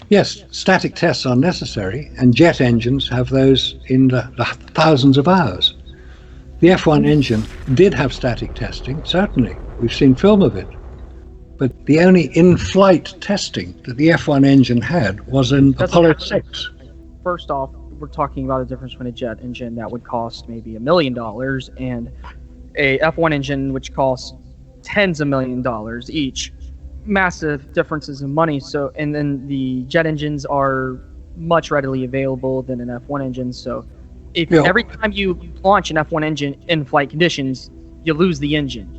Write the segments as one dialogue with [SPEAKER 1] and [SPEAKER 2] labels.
[SPEAKER 1] Yes, static tests are necessary, and jet engines have those in the thousands of hours. The F1 engine did have static testing, certainly. We've seen film of it. But the only in-flight testing that the F1 engine had was in Apollo 6.
[SPEAKER 2] First off, we're talking about a difference between a jet engine that would cost maybe $1 million and a F1 engine which costs tens of millions of dollars each. Massive differences in money. So, and then the jet engines are much readily available than an F1 engine. So, if every time you launch an F1 engine in flight conditions, you lose the engine.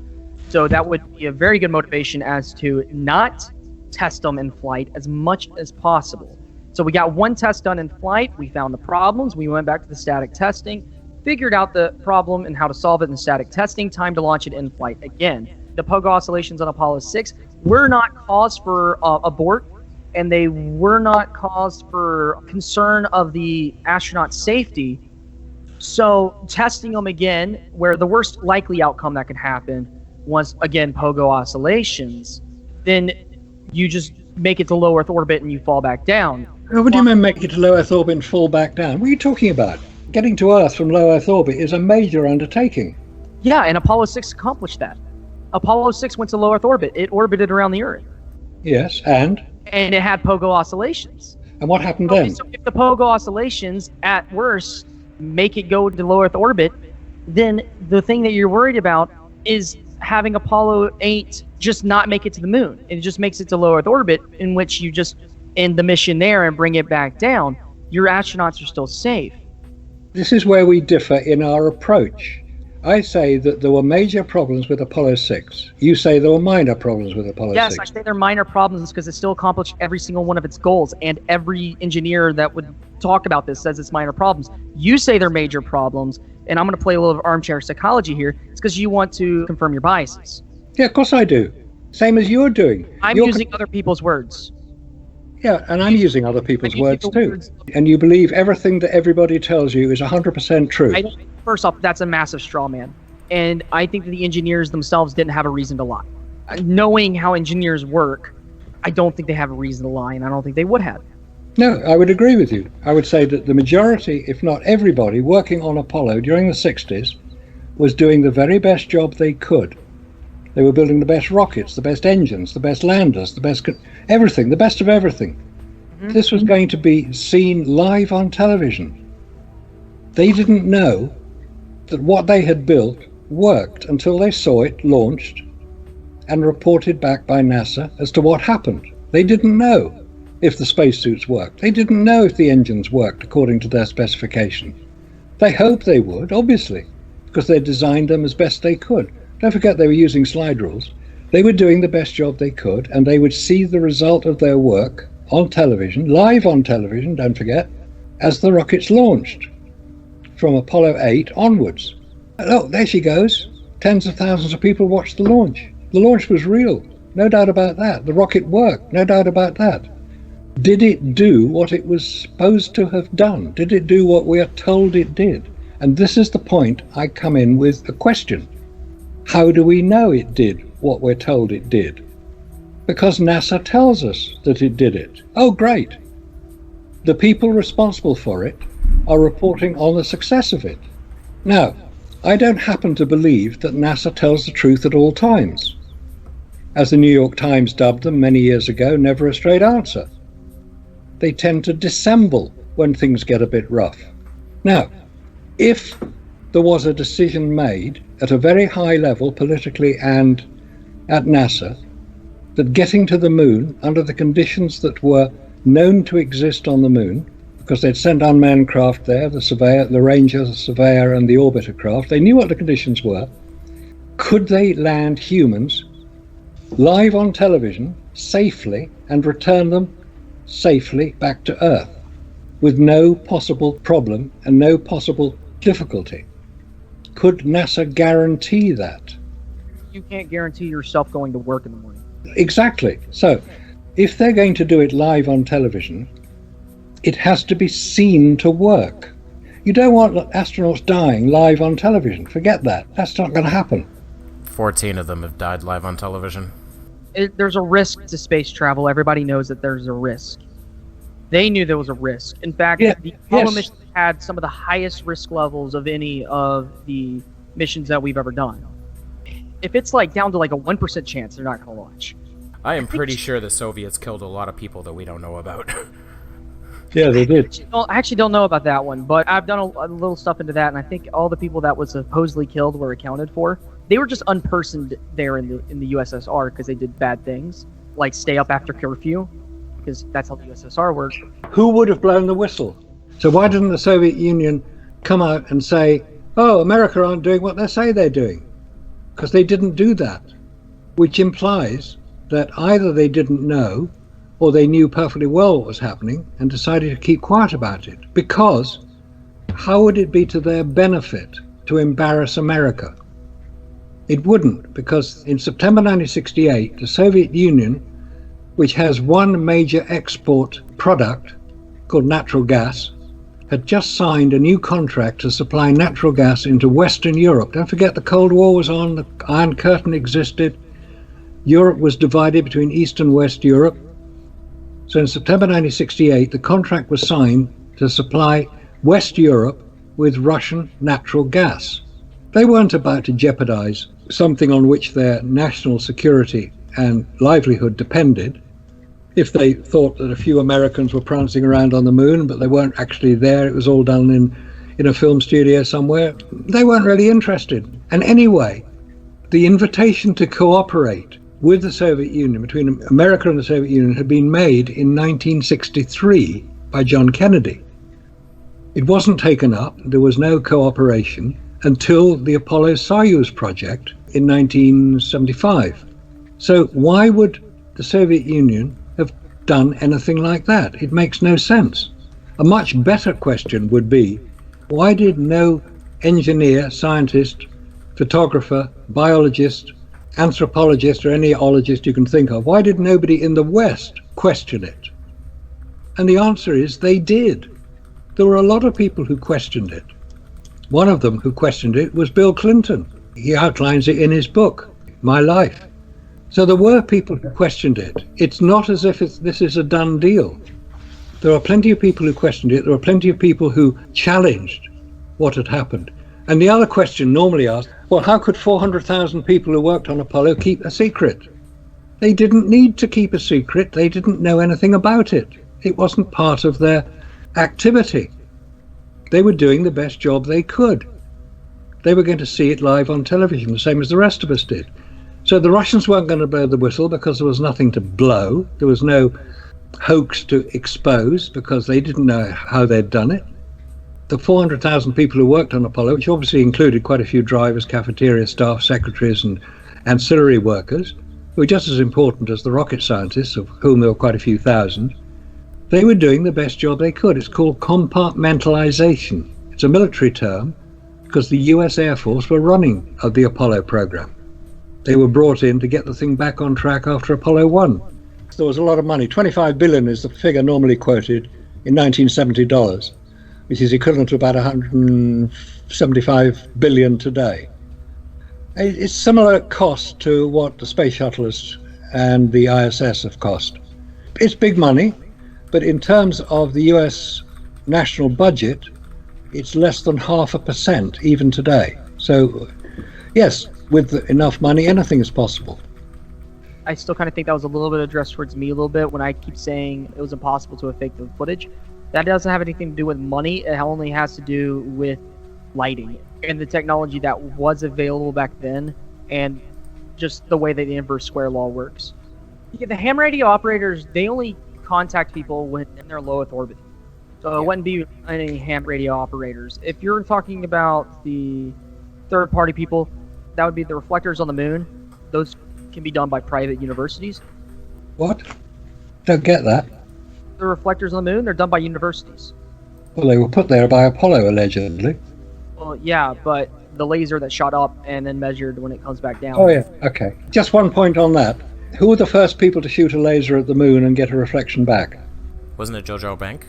[SPEAKER 2] So that would be a very good motivation as to not test them in flight as much as possible. So we got one test done in flight. We found the problems. We went back to the static testing, figured out the problem and how to solve it in static testing. Time to launch it in flight again. The pogo oscillations on Apollo 6 were not cause for abort, and they were not cause for concern of the astronaut safety. So testing them again, where the worst likely outcome that could happen was, again, pogo oscillations, then you just make it to low Earth orbit and you fall back down.
[SPEAKER 1] What do you mean make it to low Earth orbit and fall back down? What are you talking about? Getting to Earth from low Earth orbit is a major undertaking.
[SPEAKER 2] Yeah, and Apollo 6 accomplished that. Apollo 6 went to low Earth orbit. It orbited around the Earth.
[SPEAKER 1] Yes, and?
[SPEAKER 2] And it had pogo oscillations.
[SPEAKER 1] And what happened then?
[SPEAKER 2] So if the pogo oscillations, at worst, make it go to low Earth orbit, then the thing that you're worried about is having Apollo 8 just not make it to the moon. It just makes it to low Earth orbit, in which you just end the mission there and bring it back down. Your astronauts are still safe.
[SPEAKER 1] This is where we differ in our approach. I say that there were major problems with Apollo 6. You say there were minor problems with Apollo 6.
[SPEAKER 2] Yes, I say they're minor problems because it still accomplished every single one of its goals, and every engineer that would talk about this says it's minor problems. You say they're major problems, and I'm going to play a little armchair psychology here. It's because you want to confirm your biases.
[SPEAKER 1] Yeah, of course I do. Same as you're doing.
[SPEAKER 2] You're using other people's words.
[SPEAKER 1] Yeah, and I'm using other people's words too. And you believe everything that everybody tells you is 100% true.
[SPEAKER 2] First off, that's a massive straw man. And I think that the engineers themselves didn't have a reason to lie. Knowing how engineers work, I don't think they have a reason to lie, and I don't think they would have.
[SPEAKER 1] No, I would agree with you. I would say that the majority, if not everybody, working on Apollo during the 60s was doing the very best job they could. They were building the best rockets, the best engines, the best landers, the best everything, the best of everything. Mm-hmm. This was going to be seen live on television. They didn't know that what they had built worked until they saw it launched and reported back by NASA as to what happened. They didn't know if the spacesuits worked. They didn't know if the engines worked according to their specifications. They hoped they would, obviously, because they designed them as best they could. Don't forget they were using slide rules. They were doing the best job they could, and they would see the result of their work on television, live on television, don't forget, as the rockets launched from Apollo 8 onwards. Oh, there she goes. Tens of thousands of people watched the launch. The launch was real, no doubt about that. The rocket worked, no doubt about that. Did it do what it was supposed to have done? Did it do what we are told it did? And this is the point I come in with a question. How do we know it did what we're told it did? Because NASA tells us that it did it. Oh, great. The people responsible for it are reporting on the success of it. Now, I don't happen to believe that NASA tells the truth at all times. As the New York Times dubbed them many years ago, never a straight answer. They tend to dissemble when things get a bit rough. Now, if there was a decision made at a very high level politically and at NASA that getting to the moon under the conditions that were known to exist on the moon, because they'd sent unmanned craft there, the Surveyor, the Ranger, the Surveyor and the Orbiter craft, they knew what the conditions were. Could they land humans live on television safely and return them safely back to Earth with no possible problem and no possible difficulty? Could NASA guarantee that?
[SPEAKER 2] You can't guarantee yourself going to work in the morning.
[SPEAKER 1] Exactly. So if they're going to do it live on television, it has to be seen to work. You don't want astronauts dying live on television. Forget that. That's not going to happen.
[SPEAKER 3] 14 of them have died live on television.
[SPEAKER 2] There's a risk to space travel. Everybody knows that there's a risk. They knew there was a risk. In fact,
[SPEAKER 1] Yeah,
[SPEAKER 2] the Apollo
[SPEAKER 1] yes.
[SPEAKER 2] mission had some of the highest risk levels of any of the missions that we've ever done. If it's like down to like a 1% chance, they're not going to launch.
[SPEAKER 3] I am pretty sure the Soviets killed a lot of people that we don't know about.
[SPEAKER 1] Yeah, they did.
[SPEAKER 2] I actually don't know about that one, but I've done a little stuff into that, and I think all the people that was supposedly killed were accounted for. They were just unpersoned there in the USSR because they did bad things, like stay up after curfew, because that's how the USSR worked.
[SPEAKER 1] Who would have blown the whistle? So why didn't the Soviet Union come out and say, oh, America aren't doing what they say they're doing? Because they didn't do that, which implies that either they didn't know or they knew perfectly well what was happening and decided to keep quiet about it. Because how would it be to their benefit to embarrass America? It wouldn't, because in September 1968, the Soviet Union, which has one major export product called natural gas, had just signed a new contract to supply natural gas into Western Europe. Don't forget the Cold War was on, the Iron Curtain existed, Europe was divided between East and West Europe. So in September 1968, the contract was signed to supply West Europe with Russian natural gas. They weren't about to jeopardize something on which their national security and livelihood depended. If they thought that a few Americans were prancing around on the moon, but they weren't actually there, it was all done in a film studio somewhere, they weren't really interested. And anyway, the invitation to cooperate with the Soviet Union, between America and the Soviet Union, had been made in 1963 by John Kennedy. It wasn't taken up, there was no cooperation until the Apollo-Soyuz project in 1975. So why would the Soviet Union have done anything like that? It makes no sense. A much better question would be, why did no engineer, scientist, photographer, biologist, anthropologist, or any ologist you can think of, why did nobody in the West question it? And the answer is they did. There were a lot of people who questioned it. One of them who questioned it was Bill Clinton. He outlines it in his book, My Life. So there were people who questioned it. It's not as if this is a done deal. There are plenty of people who questioned it. There are plenty of people who challenged what had happened. And the other question normally asked, well, how could 400,000 people who worked on Apollo keep a secret? They didn't need to keep a secret. They didn't know anything about it. It wasn't part of their activity. They were doing the best job they could. They were going to see it live on television, the same as the rest of us did. So the Russians weren't going to blow the whistle because there was nothing to blow. There was no hoax to expose because they didn't know how they'd done it. The 400,000 people who worked on Apollo, which obviously included quite a few drivers, cafeteria staff, secretaries, and ancillary workers, who were just as important as the rocket scientists, of whom there were quite a few thousand, they were doing the best job they could. It's called compartmentalization. It's a military term because the US Air Force were running the Apollo program. They were brought in to get the thing back on track after Apollo 1. There was a lot of money. 25 billion is the figure normally quoted in 1970 dollars, which is equivalent to about 175 billion today. It's similar cost to what the space shuttle and the ISS have cost. It's big money, but in terms of the US national budget, it's less than 0.5% even today. So, yes, with enough money, anything is possible.
[SPEAKER 2] I still kind of think that was a little bit addressed towards me a little bit when I keep saying it was impossible to have faked the footage. That doesn't have anything to do with money. It only has to do with lighting and the technology that was available back then and just the way that the inverse square law works. The ham radio operators, they only contact people within their low Earth orbit. So it wouldn't be any ham radio operators. If you're talking about the third-party people, that would be the reflectors on the moon. Those can be done by private universities.
[SPEAKER 1] What? Don't get that.
[SPEAKER 2] The reflectors on the moon, they're done by universities.
[SPEAKER 1] Well, they were put there by Apollo, allegedly.
[SPEAKER 2] Well, yeah, but the laser that shot up and then measured when it comes back down.
[SPEAKER 1] Oh, yeah, okay. Just one point on that. Who were the first people to shoot a laser at the moon and get a reflection back?
[SPEAKER 3] Wasn't it Jojo Bank?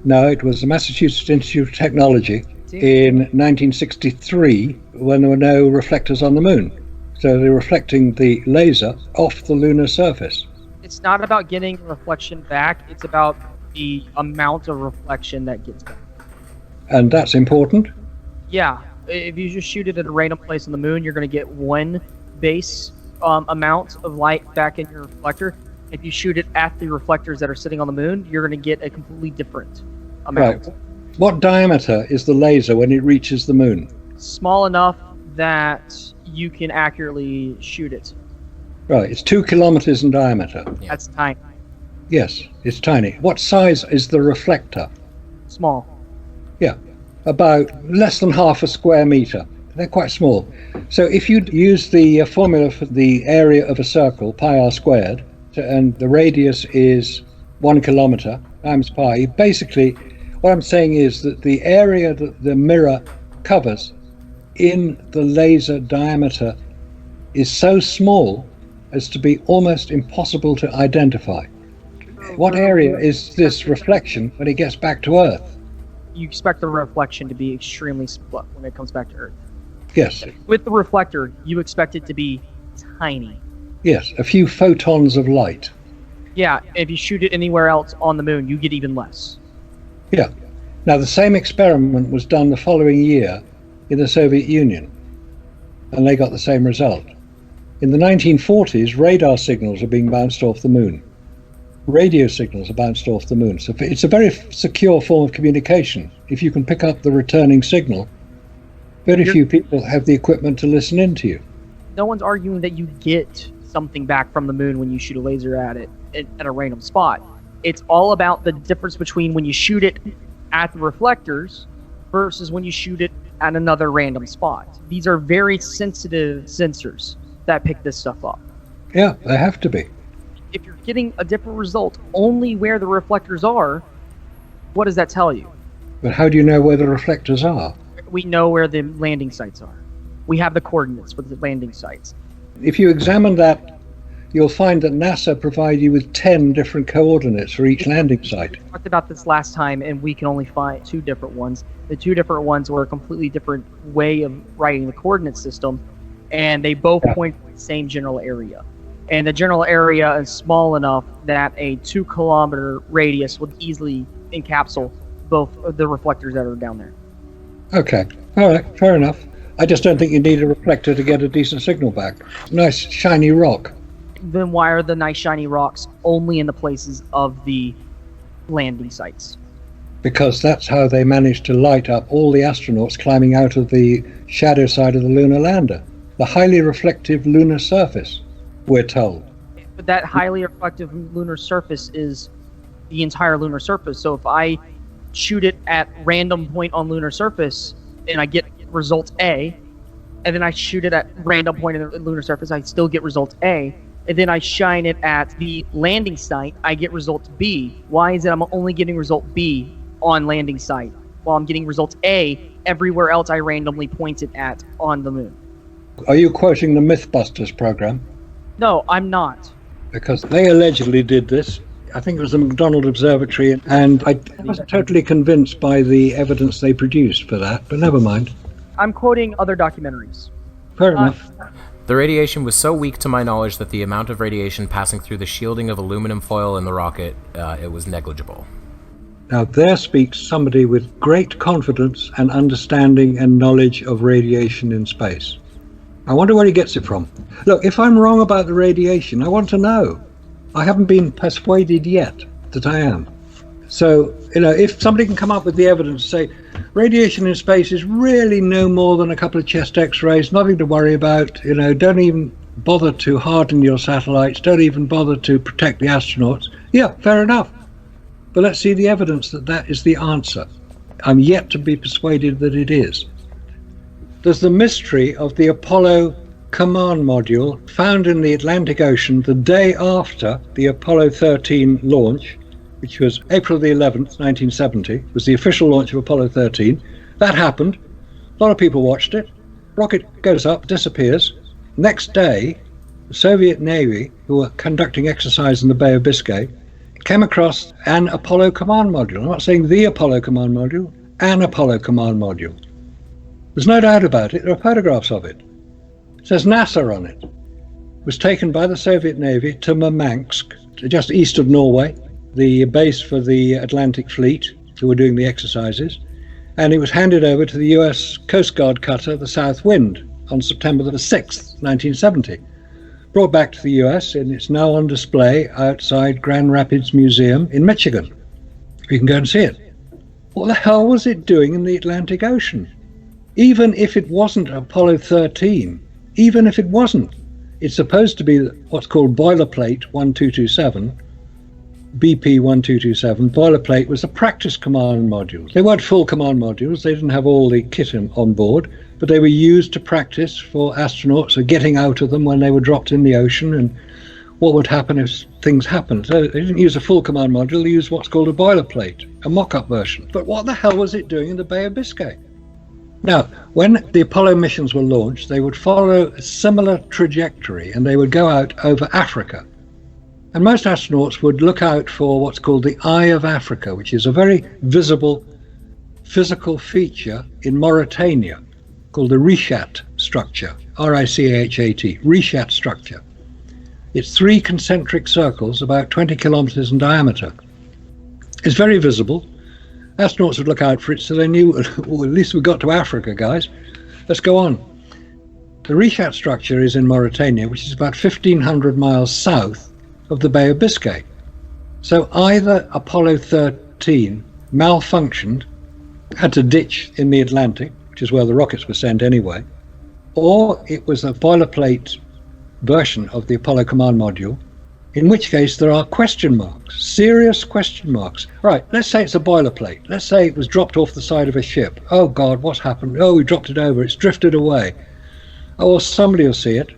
[SPEAKER 1] No, it was the Massachusetts Institute of Technology in 1963 when there were no reflectors on the moon. So they're reflecting the laser off the lunar surface.
[SPEAKER 2] It's not about getting reflection back. It's about the amount of reflection that gets back.
[SPEAKER 1] And that's important.
[SPEAKER 2] Yeah, if you just shoot it at a random place on the moon, you're going to get one base amount of light back in your reflector. If you shoot it at the reflectors that are sitting on the moon, you're going to get a completely different amount.
[SPEAKER 1] Right. What diameter is the laser when it reaches the moon?
[SPEAKER 2] Small enough that you can accurately shoot it.
[SPEAKER 1] Right, it's 2 kilometers in diameter.
[SPEAKER 3] Yeah.
[SPEAKER 2] That's tiny.
[SPEAKER 1] Yes, it's tiny. What size is the reflector?
[SPEAKER 2] Small.
[SPEAKER 1] Yeah, about less than half a square meter. They're quite small. So if you use the formula for the area of a circle, pi r squared, and the radius is 1 kilometer times pi, basically what I'm saying is that the area that the mirror covers in the laser diameter is so small as to be almost impossible to identify. What area is this reflection when it gets back to Earth?
[SPEAKER 2] You expect the reflection to be extremely small when it comes back to Earth.
[SPEAKER 1] Yes,
[SPEAKER 2] With the reflector, you expect it to be tiny.
[SPEAKER 1] yes, a few photons of light.
[SPEAKER 2] Yeah, if you shoot it anywhere else on the moon, you get even less.
[SPEAKER 1] Yeah. Now, the same experiment was done the following year in the Soviet Union, and they got the same result. In the 1940s, radar signals are being bounced off the moon. Radio signals are bounced off the moon. So it's a very secure form of communication. If you can pick up the returning signal, very few people have the equipment to listen into you.
[SPEAKER 2] No one's arguing that you get something back from the moon when you shoot a laser at it at a random spot. It's all about the difference between when you shoot it at the reflectors versus when you shoot it at another random spot. These are very sensitive sensors that pick this stuff up.
[SPEAKER 1] Yeah, they have to be.
[SPEAKER 2] If you're getting a different result only where the reflectors are, what does that tell you?
[SPEAKER 1] But how do you know where the reflectors are?
[SPEAKER 2] We know where the landing sites are. We have the coordinates for the landing sites.
[SPEAKER 1] If you examine that, you'll find that NASA provide you with 10 different coordinates for each landing site.
[SPEAKER 2] We talked about this last time, and we can only find 2 different ones. The 2 different ones were a completely different way of writing the coordinate system, and they both point to the same general area. And the general area is small enough that a 2-kilometer radius would easily encapsulate both of the reflectors that are down there.
[SPEAKER 1] Okay, all right, fair enough. I just don't think you need a reflector to get a decent signal back. Nice shiny rock.
[SPEAKER 2] Then why are the nice shiny rocks only in the places of the landing sites?
[SPEAKER 1] Because that's how they managed to light up all the astronauts climbing out of the shadow side of the lunar lander. The highly reflective lunar surface, we're told.
[SPEAKER 2] But that highly reflective lunar surface is the entire lunar surface. So if I shoot it at random point on lunar surface and I get result A, and then I shoot it at random point in the lunar surface, I still get result A, and then I shine it at the landing site, I get result B. Why is it I'm only getting result B on landing site while I'm getting result A everywhere else I randomly point it at on the moon?
[SPEAKER 1] Are you quoting the Mythbusters program?
[SPEAKER 2] No, I'm not.
[SPEAKER 1] Because they allegedly did this. I think it was the McDonald Observatory, and I wasn't totally convinced by the evidence they produced for that, but never mind.
[SPEAKER 2] I'm quoting other documentaries.
[SPEAKER 1] Fair enough.
[SPEAKER 3] The radiation was so weak to my knowledge that the amount of radiation passing through the shielding of aluminum foil in the rocket, it was negligible.
[SPEAKER 1] Now there speaks somebody with great confidence and understanding and knowledge of radiation in space. I wonder where he gets it from. Look, if I'm wrong about the radiation, I want to know. I haven't been persuaded yet that I am. So, if somebody can come up with the evidence to say radiation in space is really no more than a couple of chest x-rays, nothing to worry about, don't even bother to harden your satellites, don't even bother to protect the astronauts. Yeah, fair enough. But let's see the evidence that that is the answer. I'm yet to be persuaded that it is. There's the mystery of the Apollo command module found in the Atlantic Ocean the day after the Apollo 13 launch, which was April the 11th, 1970, was the official launch of Apollo 13. That happened. A lot of people watched it. Rocket goes up, disappears. Next day, the Soviet Navy, who were conducting exercise in the Bay of Biscay, came across an Apollo command module. I'm not saying the Apollo command module, an Apollo command module. There's no doubt about it. There are photographs of it. It says NASA on it. It was taken by the Soviet Navy to Murmansk, just east of Norway, the base for the Atlantic Fleet, who were doing the exercises, and it was handed over to the US Coast Guard cutter, the South Wind, on September the 6th, 1970. Brought back to the US, and it's now on display outside Grand Rapids Museum in Michigan. You can go and see it. What the hell was it doing in the Atlantic Ocean? Even if it wasn't Apollo 13, even if it wasn't, it's supposed to be what's called boilerplate 1227, BP 1227. Boilerplate was the practice command modules. They weren't full command modules, they didn't have all the kit on board, but they were used to practice for astronauts or getting out of them when they were dropped in the ocean and what would happen if things happened. So they didn't use a full command module, they used what's called a boilerplate, a mock-up version. But what the hell was it doing in the Bay of Biscay? Now, when the Apollo missions were launched, they would follow a similar trajectory and they would go out over Africa. And most astronauts would look out for what's called the Eye of Africa, which is a very visible physical feature in Mauritania called the Richat structure, R-I-C-H-A-T, Richat structure. It's 3 concentric circles about 20 kilometers in diameter. It's very visible. Astronauts would look out for it, so they knew, well, at least we got to Africa, guys. Let's go on. The Richat structure is in Mauritania, which is about 1,500 miles south of the Bay of Biscay. So either Apollo 13 malfunctioned, had to ditch in the Atlantic, which is where the rockets were sent anyway, or it was a boilerplate version of the Apollo command module, in which case there are question marks, serious question marks. Right, let's say it's a boilerplate. Let's say it was dropped off the side of a ship. Oh God, what's happened? Oh, we dropped it over, it's drifted away. Oh, well, somebody will see it.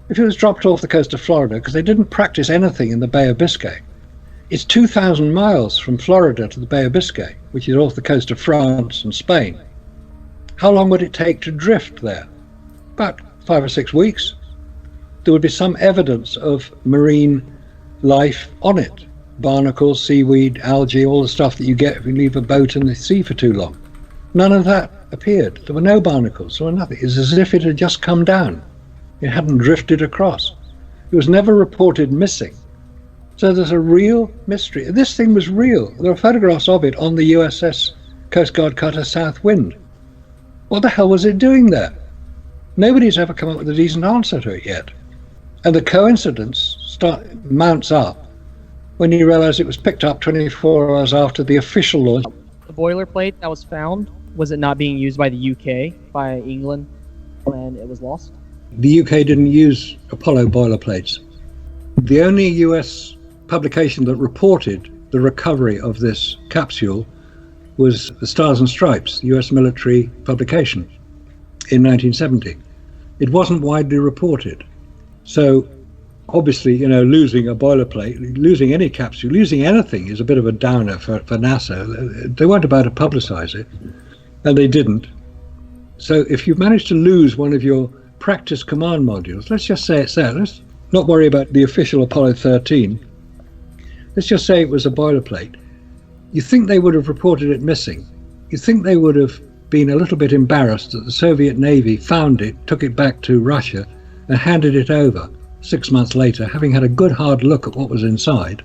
[SPEAKER 1] If it was dropped off the coast of Florida, because they didn't practice anything in the Bay of Biscay, it's 2,000 miles from Florida to the Bay of Biscay, which is off the coast of France and Spain. How long would it take to drift there? About 5 or 6 weeks. There would be some evidence of marine life on it. Barnacles, seaweed, algae, all the stuff that you get if you leave a boat in the sea for too long. None of that appeared. There were no barnacles, there were nothing. It's as if it had just come down. It hadn't drifted across. It was never reported missing. So there's a real mystery. This thing was real. There are photographs of it on the USS Coast Guard cutter South Wind. What the hell was it doing there? Nobody's ever come up with a decent answer to it yet. And the coincidence mounts up when you realize it was picked up 24 hours after the official launch.
[SPEAKER 2] The boilerplate that was found, was it not being used by the UK, by England, when it was lost?
[SPEAKER 1] The UK didn't use Apollo boilerplates. The only US publication that reported the recovery of this capsule was the Stars and Stripes, the US military publication, in 1970. It wasn't widely reported. So obviously, you know, losing a boilerplate, losing any capsule, losing anything is a bit of a downer for NASA. They weren't about to publicize it, and they didn't. So if you've managed to lose one of your practice command modules, let's just say it's there. Let's not worry about the official Apollo 13. Let's just say it was a boilerplate. You think they would have reported it missing. You think they would have been a little bit embarrassed that the Soviet Navy found it, took it back to Russia, and handed it over 6 months later, having had a good hard look at what was inside.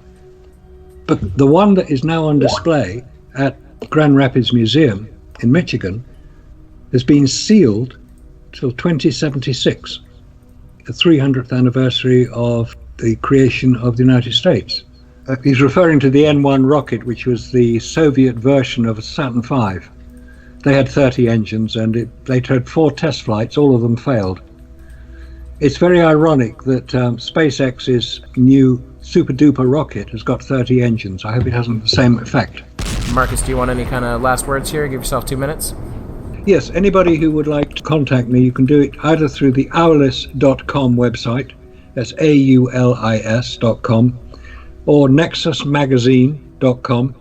[SPEAKER 1] But the one that is now on display at Grand Rapids Museum in Michigan has been sealed till 2076, the 300th anniversary of the creation of the United States. He's referring to the N-1 rocket, which was the Soviet version of a Saturn V. They had 30 engines and they had 4 test flights, all of them failed. It's very ironic that SpaceX's new super duper rocket has got 30 engines. I hope it hasn't the same effect.
[SPEAKER 3] Marcus, do you want any kind of last words here? Give yourself 2 minutes.
[SPEAKER 1] Yes, anybody who would like to contact me, you can do it either through the aulis.com website, that's AULIS.com, or nexusmagazine.com.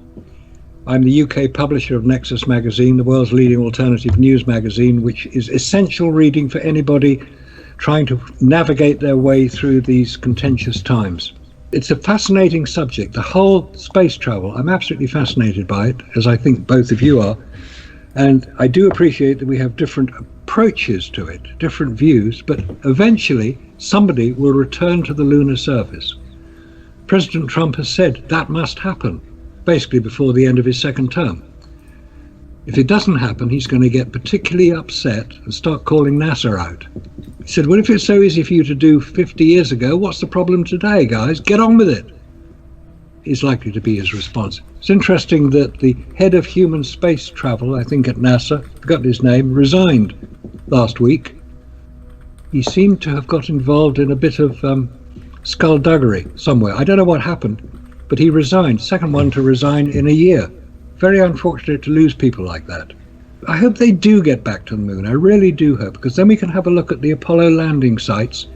[SPEAKER 1] I'm the UK publisher of Nexus Magazine, the world's leading alternative news magazine, which is essential reading for anybody trying to navigate their way through these contentious times. It's a fascinating subject, the whole space travel. I'm absolutely fascinated by it, as I think both of you are. And I do appreciate that we have different approaches to it, different views, but eventually somebody will return to the lunar surface. President Trump has said that must happen, basically before the end of his second term. If it doesn't happen, he's going to get particularly upset and start calling NASA out. He said, well, if it's so easy for you to do 50 years ago, what's the problem today, guys? Get on with it. Is likely to be his response. It's interesting that the head of human space travel, I think at NASA, forgotten his name, resigned last week. He seemed to have got involved in a bit of skullduggery somewhere. I don't know what happened, but he resigned. Second one to resign in a year. Very unfortunate to lose people like that. I hope they do get back to the moon. I really do hope, because then we can have a look at the Apollo landing sites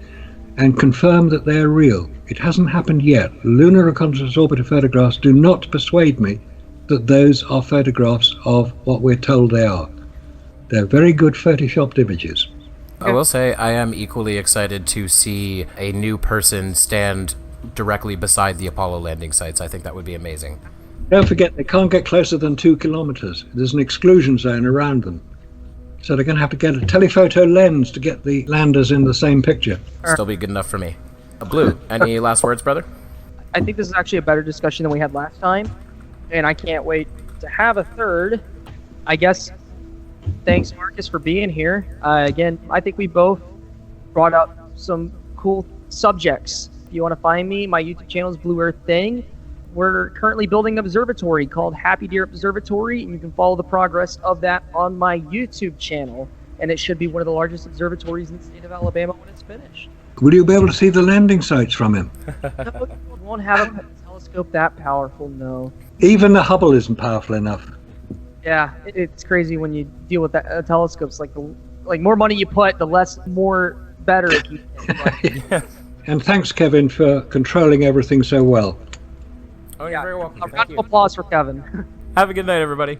[SPEAKER 1] and confirm that they're real. It hasn't happened yet. Lunar Reconnaissance Orbiter photographs do not persuade me that those are photographs of what we're told they are. They're very good photoshopped images.
[SPEAKER 3] I will say I am equally excited to see a new person stand directly beside the Apollo landing sites. I think that would be amazing.
[SPEAKER 1] Don't forget, they can't get closer than 2 kilometers. There's an exclusion zone around them. So they're going to have to get a telephoto lens to get the landers in the same picture.
[SPEAKER 3] Still be good enough for me. Blue, any last words, brother?
[SPEAKER 2] I think this is actually a better discussion than we had last time, and I can't wait to have a third. I guess, thanks, Marcus, for being here. Again, I think we both brought up some cool subjects. If you want to find me, my YouTube channel is Blue Earth Thing. We're currently building an observatory called Happy Deer Observatory, and you can follow the progress of that on my YouTube channel. And it should be one of the largest observatories in the state of Alabama when it's finished.
[SPEAKER 1] Will you be able to see the landing sites from him?
[SPEAKER 2] No, we won't have a telescope that powerful, no.
[SPEAKER 1] Even the Hubble isn't powerful enough.
[SPEAKER 2] Yeah, it's crazy when you deal with that telescopes. Like more money you put, the better it keeps.
[SPEAKER 1] Yeah. And thanks, Kevin, for controlling everything so well.
[SPEAKER 3] Oh, you're very welcome.
[SPEAKER 2] A round of applause for Kevin.
[SPEAKER 3] Have a good night, everybody.